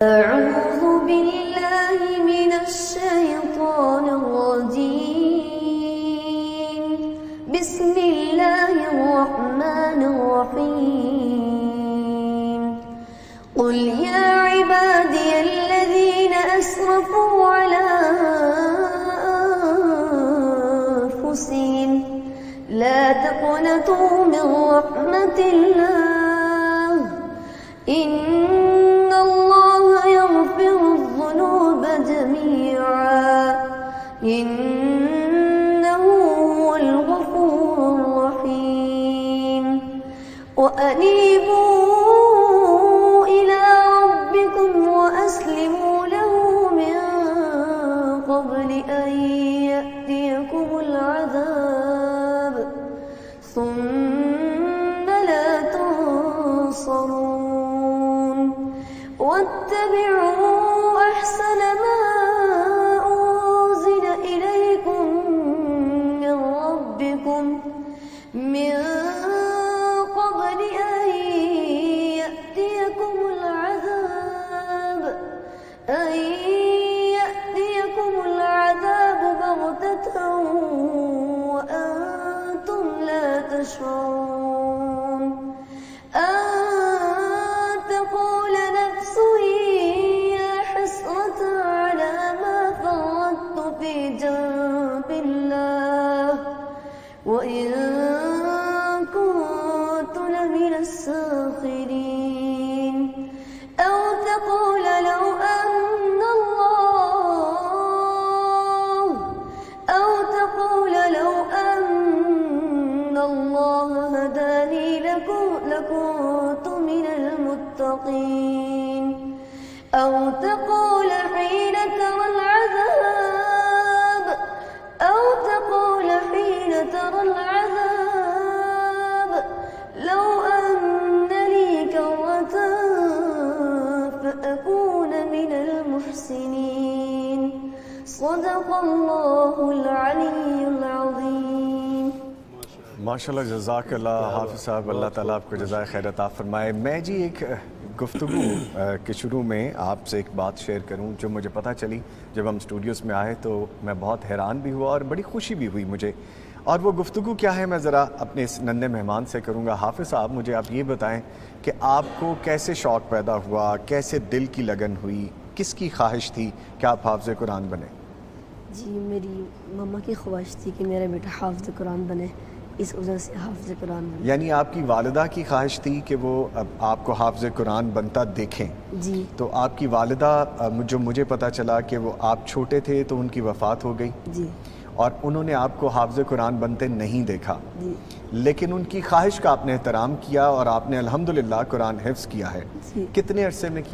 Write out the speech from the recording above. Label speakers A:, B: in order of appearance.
A: أعوذ بالله من الشيطان الرجيم. بسم الله الرحمن الرحيم. قل يا عبادي الذين أسرفوا على أنفسهم لا تقنطوا من رحمة الله إن الله يغفر الذنوب جميعا إنه هو الغفور الرحيم. وأنيبوا إلى ربكم وأسلموا له من قبل أن يأتيكم العذاب ثم لا تنصرون. واتبعوا أحسن ما أنزل إليكم من ربكم من قبل أن يأتيكم العذاب بغتة وأنتم لا تشعرون. أن تقول نفس يا حسرة على ما فرطت في جنب الله وإن كنت لمن الساخرين. أو تقول لو أن الله هداني لكنت من المتقين. أو تقول حين ترى العذاب لو أن لي كرة فأكون من المحسنين. صدق الله العلي العظيم.
B: माशाल्लाह जज़ाकल्लाह हाफ़िज़ साहब, अल्लाह ताला आपको जज़ाए खैर अता फ़रमाए। मैं जी एक गुफ्तगू के शुरू में आपसे एक बात शेयर करूं जो मुझे पता चली जब हम स्टूडियोज़ में आए, तो मैं बहुत हैरान भी हुआ और बड़ी खुशी भी हुई मुझे। और वो गुफ्तगू क्या है मैं ज़रा अपने इस नन्हे मेहमान से करूंगा। हाफ़िज़ साहब, मुझे आप ये बताएं कि आपको कैसे शौक़ पैदा हुआ, कैसे दिल की लगन हुई, किसकी ख्वाहिश थी कि आप हाफ़िज़ कुरान बने?
C: जी, मेरी मम्मा की ख्वाहिश थी कि मेरा बेटा हाफ़िज़ कुरान बने, इस वजह से हाफ़िज़ कुरान बने।
B: यानी आपकी वालिदा की ख्वाहिश थी कि वो आपको हाफ़िज़ कुरान बनता देखें।
C: जी।
B: तो आपकी वालिदा, जो मुझे पता चला कि वो आप छोटे थे तो उनकी वफ़ात हो गई
C: जी।
B: और उन्होंने आपको हाफ़िज़ कुरान बनते नहीं देखा,
C: जी।
B: लेकिन उनकी ख्वाहिश का आपने एहतराम किया और आपने अल्हम्दुलिल्लाह कुरान हिफ्ज़ किया है।
C: जी।
B: कितने अरसे में किया?